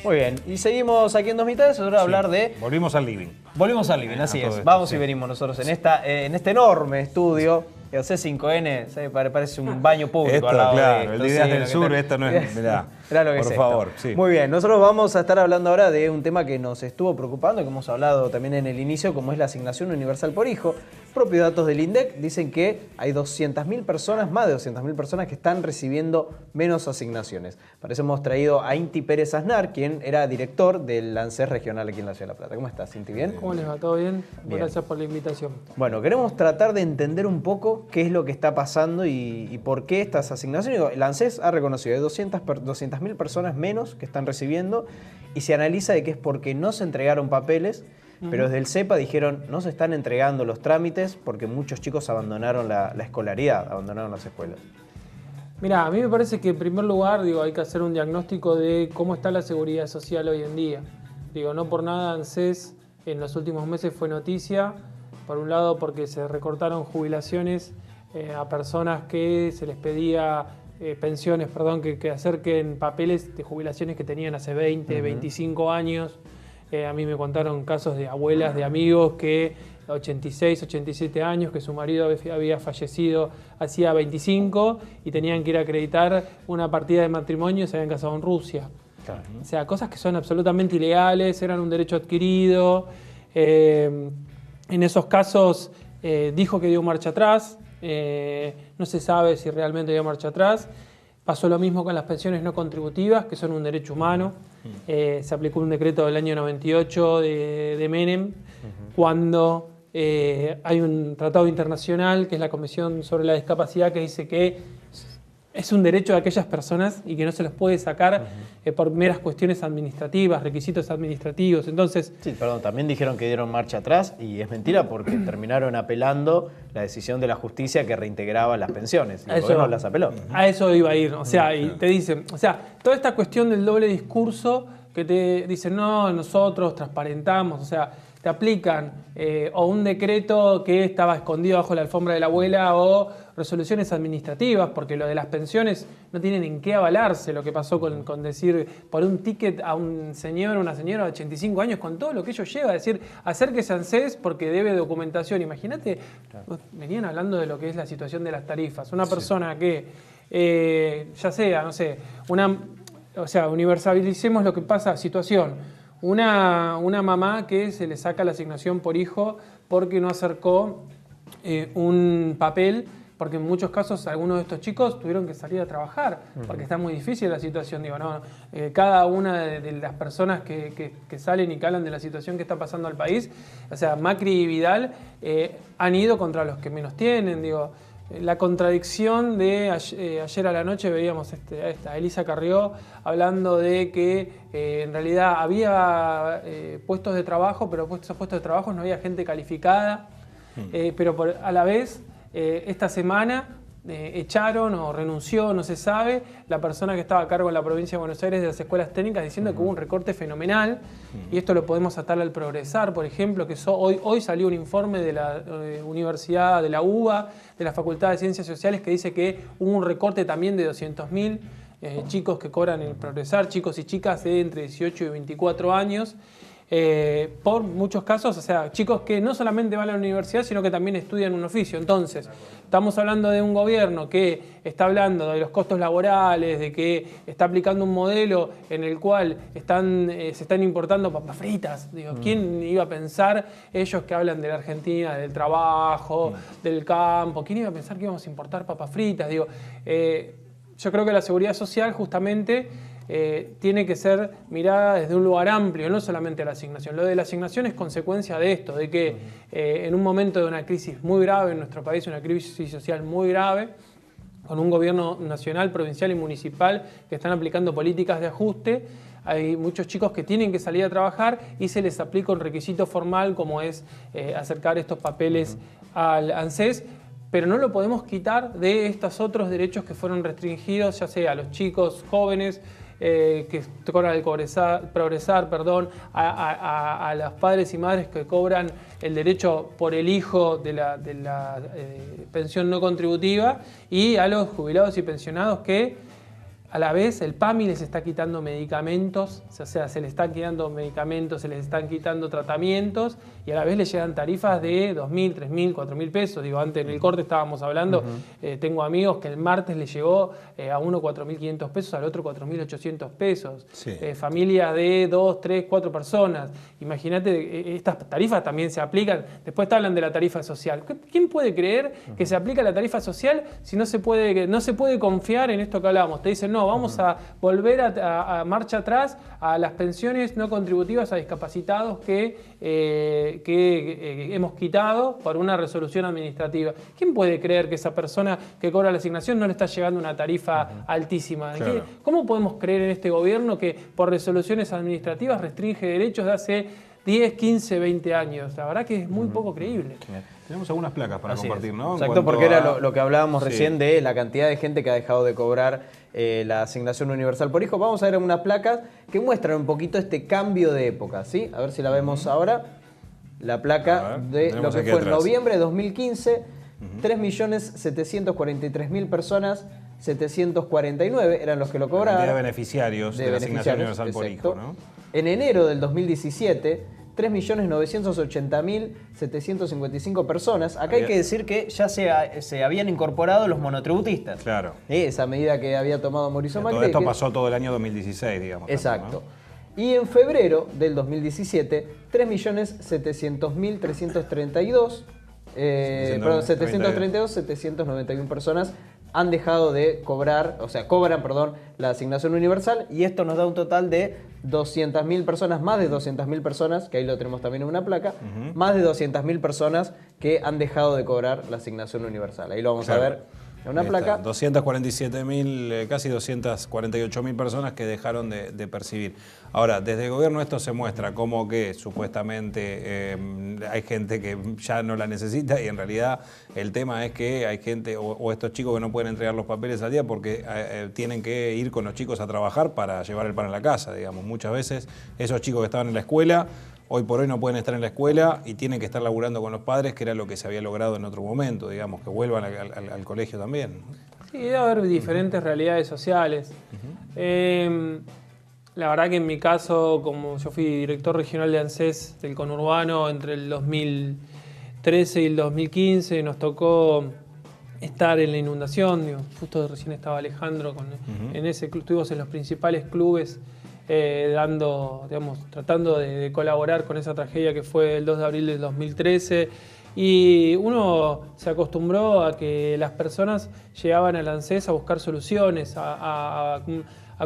Muy bien, y seguimos aquí en Dos Mitades, ahora a hablar de... Volvimos al living. Volvimos al living, así es. Esto, Vamos sí. y venimos nosotros en este enorme estudio. El C5N, ¿sabe? Parece un baño público. Esto, al lado claro, de el de Ideas del Sur, esto no es... Mirá, Mirá lo que por es favor, esto. sí. Muy bien, nosotros vamos a estar hablando ahora de un tema que nos estuvo preocupando, que hemos hablado también en el inicio, como es la asignación universal por hijo. Propios datos del INDEC dicen que hay 200.000 personas, más de 200.000 personas que están recibiendo menos asignaciones. Para eso hemos traído a Inti Pérez Aznar, quien era director del ANSES regional aquí en la Ciudad de La Plata. ¿Cómo estás, Inti? ¿Bien? ¿Cómo les va? ¿Todo bien? Bien. Gracias por la invitación. Bueno, queremos tratar de entender un poco qué es lo que está pasando y por qué estas asignaciones. El ANSES ha reconocido que hay 200.000 personas menos que están recibiendo y se analiza de que es porque no se entregaron papeles, pero desde el CEPA dijeron no se están entregando los trámites porque muchos chicos abandonaron la escolaridad, abandonaron las escuelas. Mirá, a mí me parece que en primer lugar hay que hacer un diagnóstico de cómo está la seguridad social hoy en día. No por nada ANSES en los últimos meses fue noticia, por un lado porque se recortaron jubilaciones a personas que se les pedía pensiones, que acerquen papeles de jubilaciones que tenían hace 20, 25 años. A mí me contaron casos de abuelas, de amigos que 86, 87 años, que su marido había fallecido hacía 25 y tenían que ir a acreditar una partida de matrimonio y se habían casado en Rusia. Claro. O sea, cosas que son absolutamente ilegales, eran un derecho adquirido. En esos casos dijo que dio marcha atrás, no se sabe si realmente dio marcha atrás. Pasó lo mismo con las pensiones no contributivas, que son un derecho humano. Se aplicó un decreto del año 98 de Menem, cuando hay un tratado internacional, que es la Convención sobre la Discapacidad, que dice que es un derecho de aquellas personas y que no se los puede sacar por meras cuestiones administrativas, requisitos administrativos. Entonces, sí, perdón, también dijeron que dieron marcha atrás y es mentira porque terminaron apelando la decisión de la justicia que reintegraba las pensiones y el gobierno las apeló. A eso iba a ir, o sea, y te dicen, o sea, toda esta cuestión del doble discurso que te dicen, no, nosotros transparentamos, o sea, te aplican o un decreto que estaba escondido bajo la alfombra de la abuela o resoluciones administrativas, porque lo de las pensiones no tienen en qué avalarse lo que pasó con decir, por un ticket a un señor o una señora de 85 años, con todo lo que ello lleva, decir, acérquese a ANSES porque debe documentación. Imagínate, venían hablando de lo que es la situación de las tarifas. Una persona que, ya sea, no sé, universalicemos lo que pasa, situación. Una mamá que se le saca la asignación por hijo porque no acercó un papel, porque en muchos casos algunos de estos chicos tuvieron que salir a trabajar, porque está muy difícil la situación. Cada una de las personas que salen y que hablan de la situación que está pasando al país, o sea, Macri y Vidal han ido contra los que menos tienen, La contradicción de ayer a la noche veíamos a Elisa Carrió hablando de que en realidad había puestos de trabajo, pero esos puestos de trabajo no había gente calificada, pero a la vez esta semana echaron o renunció, no se sabe, la persona que estaba a cargo en la provincia de Buenos Aires de las escuelas técnicas diciendo que hubo un recorte fenomenal, y esto lo podemos atar al Progresar, por ejemplo, que hoy salió un informe de la Universidad de la UBA, de la Facultad de Ciencias Sociales, que dice que hubo un recorte también de 200.000 chicos que cobran el Progresar, chicos y chicas de entre 18 y 24 años, por muchos casos, o sea, chicos que no solamente van a la universidad, sino que también estudian un oficio. Entonces, estamos hablando de un gobierno que está hablando de los costos laborales, de que está aplicando un modelo en el cual se están importando papas fritas. ¿Quién iba a pensar, ellos que hablan de la Argentina, del trabajo, del campo, quién iba a pensar que íbamos a importar papas fritas? Yo creo que la seguridad social justamente tiene que ser mirada desde un lugar amplio, no solamente la asignación. Lo de la asignación es consecuencia de esto, de que en un momento de una crisis muy grave en nuestro país, una crisis social muy grave, con un gobierno nacional, provincial y municipal que están aplicando políticas de ajuste, hay muchos chicos que tienen que salir a trabajar y se les aplica un requisito formal como es acercar estos papeles al ANSES, pero no lo podemos quitar de estos otros derechos que fueron restringidos, ya sea a los chicos jóvenes, que cobran el progresar, a los padres y madres que cobran el derecho por el hijo de la pensión no contributiva, y a los jubilados y pensionados que a la vez el PAMI les está quitando medicamentos, o sea, se les están quitando medicamentos, se les están quitando tratamientos y a la vez les llegan tarifas de 2.000, 3.000, 4.000 pesos. Digo, antes en el corte estábamos hablando, tengo amigos que el martes les llegó a uno 4.500 pesos, al otro 4.800 pesos. Sí. Familias de 2, 3, 4 personas. Imagínate, estas tarifas también se aplican. Después te hablan de la tarifa social. ¿Quién puede creer que se aplica la tarifa social si no se puede confiar en esto que hablábamos? Te dicen, no, vamos a volver a marcha atrás a las pensiones no contributivas a discapacitados que hemos quitado por una resolución administrativa. ¿Quién puede creer que esa persona que cobra la asignación no le está llegando una tarifa altísima? Claro. ¿Cómo podemos creer en este gobierno que por resoluciones administrativas restringe derechos de hace 10, 15, 20 años? La verdad que es muy poco creíble. Tenemos algunas placas para compartir, ¿no? Exacto, porque era lo que hablábamos recién de la cantidad de gente que ha dejado de cobrar la asignación universal por hijo. Vamos a ver unas placas que muestran un poquito este cambio de época, ¿sí? A ver si la vemos ahora. La placa de lo que fue en noviembre de 2015, 3.743.000 personas, 749 eran los que lo cobraron. De beneficiarios de la asignación universal por hijo, ¿no? En enero del 2017, 3.980.755 personas. Acá hay que decir que ya se habían incorporado los monotributistas. Claro. Esa medida que había tomado Mauricio Macri. Todo esto pasó todo el año 2016, digamos. Exacto. ¿No? Y en febrero del 2017, 3.700.332, 791 personas han dejado de cobrar, o sea, cobran, la asignación universal, y esto nos da un total de 200.000 personas, más de 200.000 personas, que ahí lo tenemos también en una placa, más de 200.000 personas que han dejado de cobrar la asignación universal. Ahí lo vamos a ver en una placa. 247.000, casi 248.000 personas que dejaron de percibir. Ahora, desde el gobierno esto se muestra como que supuestamente hay gente que ya no la necesita, y en realidad el tema es que hay gente o estos chicos que no pueden entregar los papeles al día porque tienen que ir con los chicos a trabajar para llevar el pan a la casa, digamos. Muchas veces esos chicos que estaban en la escuela hoy por hoy no pueden estar en la escuela y tienen que estar laburando con los padres, que era lo que se había logrado en otro momento, digamos, que vuelvan al colegio también. Sí, debe haber diferentes realidades sociales. La verdad que en mi caso, como yo fui director regional de ANSES del conurbano entre el 2013 y el 2015, nos tocó estar en la inundación. Digo, justo recién estaba Alejandro en ese club, estuvimos en los principales clubes tratando de colaborar con esa tragedia que fue el 2 de abril del 2013. Y uno se acostumbró a que las personas llegaban al ANSES a buscar soluciones, a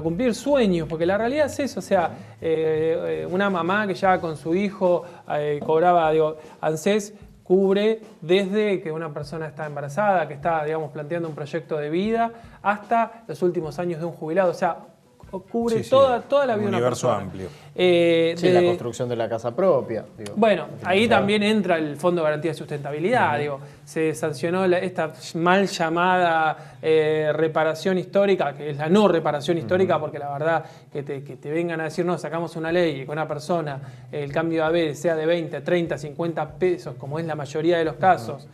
cumplir sueños, porque la realidad es eso, o sea, una mamá que llegaba con su hijo, cobraba, ANSES cubre desde que una persona está embarazada, que está, planteando un proyecto de vida, hasta los últimos años de un jubilado, o sea, cubre toda la vida de una persona. Un universo amplio. La construcción de la casa propia. Bueno, ahí también entra el Fondo de Garantía de Sustentabilidad. Se sancionó esta mal llamada reparación histórica, que es la no reparación histórica, porque la verdad que te vengan a decir, no, sacamos una ley y que una persona el cambio de haber sea de 20, 30, 50 pesos, como es la mayoría de los casos,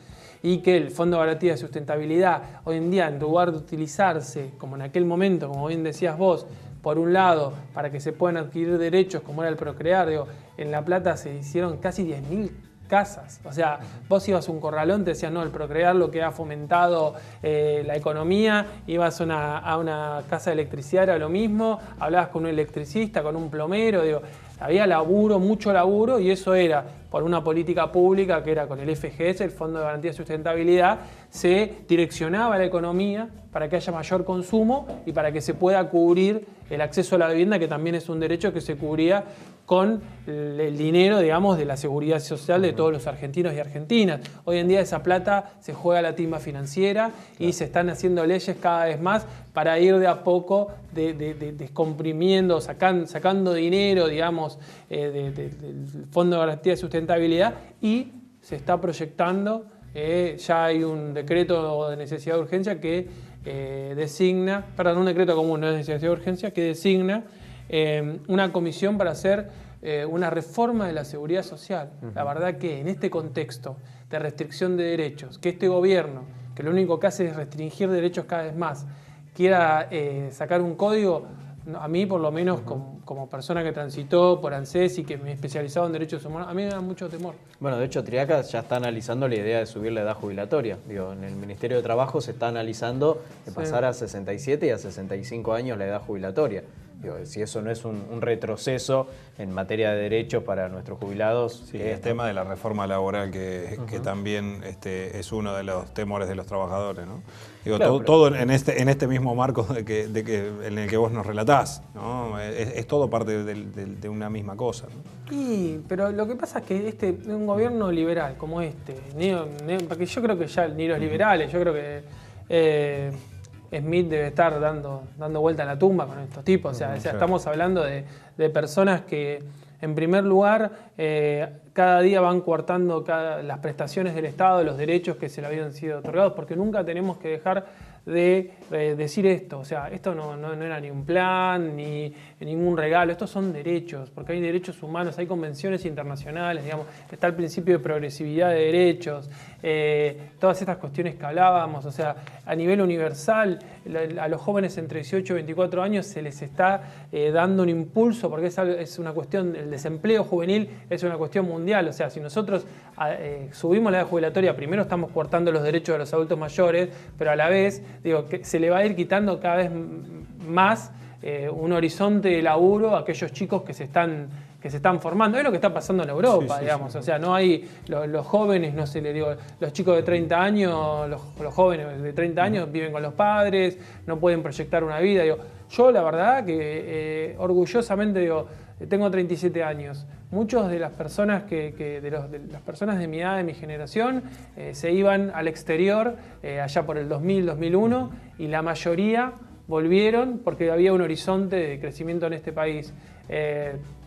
y que el Fondo de Garantía de Sustentabilidad hoy en día, en lugar de utilizarse, como en aquel momento, como bien decías vos, por un lado, para que se puedan adquirir derechos como era el Procrear, en La Plata se hicieron casi 10.000 casas. O sea, vos ibas a un corralón, te decían, no, el Procrear lo que ha fomentado la economía, ibas a una casa de electricidad, era lo mismo, hablabas con un electricista, con un plomero, había laburo, mucho laburo, y eso era por una política pública que era con el FGS, el Fondo de Garantía de Sustentabilidad, se direccionaba la economía para que haya mayor consumo y para que se pueda cubrir el acceso a la vivienda, que también es un derecho que se cubría con el dinero, de la seguridad social de todos los argentinos y argentinas. Hoy en día esa plata se juega a la timba financiera y se están haciendo leyes cada vez más para ir de a poco descomprimiendo, sacando dinero, del Fondo de Garantía de Sustentabilidad, y se está proyectando, ya hay un decreto de necesidad de urgencia que designa, un decreto común de necesidad de urgencia que designa una comisión para hacer una reforma de la seguridad social. La verdad que en este contexto de restricción de derechos, que este gobierno, que lo único que hace es restringir derechos cada vez más, quiera sacar un código, a mí por lo menos como persona que transitó por ANSES y que me he especializado en derechos humanos, a mí me da mucho temor. Bueno, de hecho Triaca ya está analizando la idea de subir la edad jubilatoria. Digo, en el Ministerio de Trabajo se está analizando de pasar a 67 y a 65 años la edad jubilatoria. Digo, si eso no es un retroceso en materia de derechos para nuestros jubilados. Sí, el tema de la reforma laboral que también es uno de los temores de los trabajadores, ¿no? Digo, claro, todo en este mismo marco en el que vos nos relatás, ¿no? Es todo parte de una misma cosa, ¿no? Pero lo que pasa es que un gobierno liberal como porque yo creo que ya ni los liberales, yo creo que Smith debe estar dando vuelta en la tumba con estos tipos. O sea, estamos hablando de personas que, en primer lugar, cada día van coartando las prestaciones del Estado, los derechos que se le habían sido otorgados, porque nunca tenemos que dejar de decir esto. O sea, esto no era ni un plan, ni ningún regalo. Estos son derechos, porque hay derechos humanos, hay convenciones internacionales, digamos, está el principio de progresividad de derechos, todas estas cuestiones que hablábamos. O sea, a nivel universal, a los jóvenes entre 18 y 24 años se les está dando un impulso, porque es una cuestión, el desempleo juvenil es una cuestión mundial. O sea, si nosotros subimos la edad jubilatoria, primero estamos cortando los derechos de los adultos mayores, pero a la vez, digo, que se le va a ir quitando cada vez más un horizonte de laburo a aquellos chicos que se están formando. Es lo que está pasando en Europa, digamos. O sea, no hay los jóvenes, no sé, le digo, los chicos de 30 años, los jóvenes de 30 años viven con los padres, no pueden proyectar una vida. Digo, yo la verdad que orgullosamente digo, tengo 37 años. Muchos de las personas de las personas de mi edad, de mi generación, se iban al exterior allá por el 2000, 2001, y la mayoría volvieron porque había un horizonte de crecimiento en este país.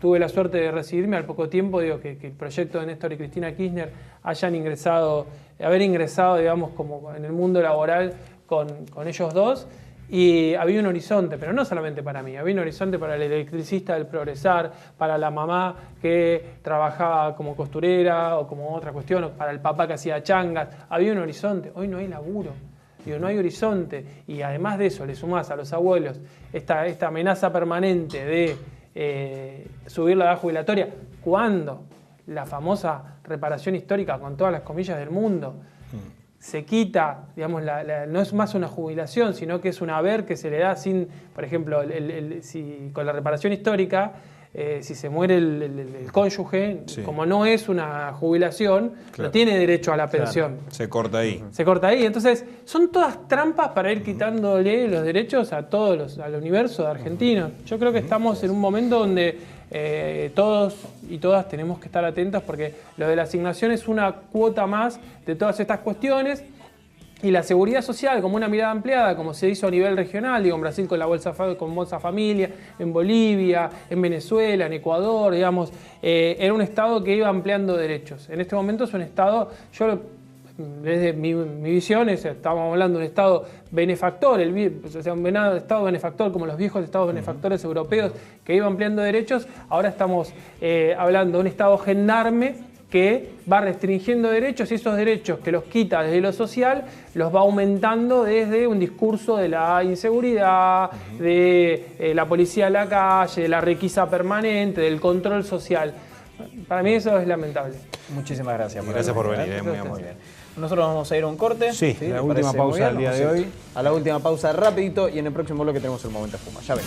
Tuve la suerte de recibirme al poco tiempo, digo, que el proyecto de Néstor y Cristina Kirchner haber ingresado, digamos, como en el mundo laboral con ellos dos. Y había un horizonte, pero no solamente para mí, había un horizonte para el electricista del Progresar, para la mamá que trabajaba como costurera o como otra cuestión, o para el papá que hacía changas. Había un horizonte. Hoy no hay laburo, digo, no hay horizonte. Y además de eso, le sumás a los abuelos esta amenaza permanente de subir la edad jubilatoria, cuando la famosa reparación histórica, con todas las comillas del mundo, se quita, digamos, no es más una jubilación, sino que es un haber que se le da sin, por ejemplo, si con la reparación histórica, si se muere el cónyuge, como no es una jubilación, no tiene derecho a la pensión. Se corta ahí. Se corta ahí. Entonces, son todas trampas para ir quitándole los derechos a al universo de argentinos. Yo creo que estamos en un momento donde todos y todas tenemos que estar atentos, porque lo de la asignación es una cuota más de todas estas cuestiones, y la seguridad social como una mirada ampliada, como se hizo a nivel regional, digo, en Brasil con Bolsa Familia, en Bolivia, en Venezuela, en Ecuador, digamos, era un Estado que iba ampliando derechos. En este momento es un Estado, desde mi visión, estábamos hablando de un Estado benefactor, un Estado benefactor como los viejos Estados benefactores europeos que iban ampliando derechos. Ahora estamos hablando de un Estado gendarme que va restringiendo derechos, y esos derechos que los quita desde lo social los va aumentando desde un discurso de la inseguridad, de la policía en la calle, de la requisa permanente, del control social. Para mí eso es lamentable. Muchísimas gracias. Gracias por venir, muy bien. Nosotros vamos a ir a un corte. Sí, la última pausa del día de hoy. A la última pausa rapidito, y en el próximo bloque tenemos el Momento Espuma. Ya ven.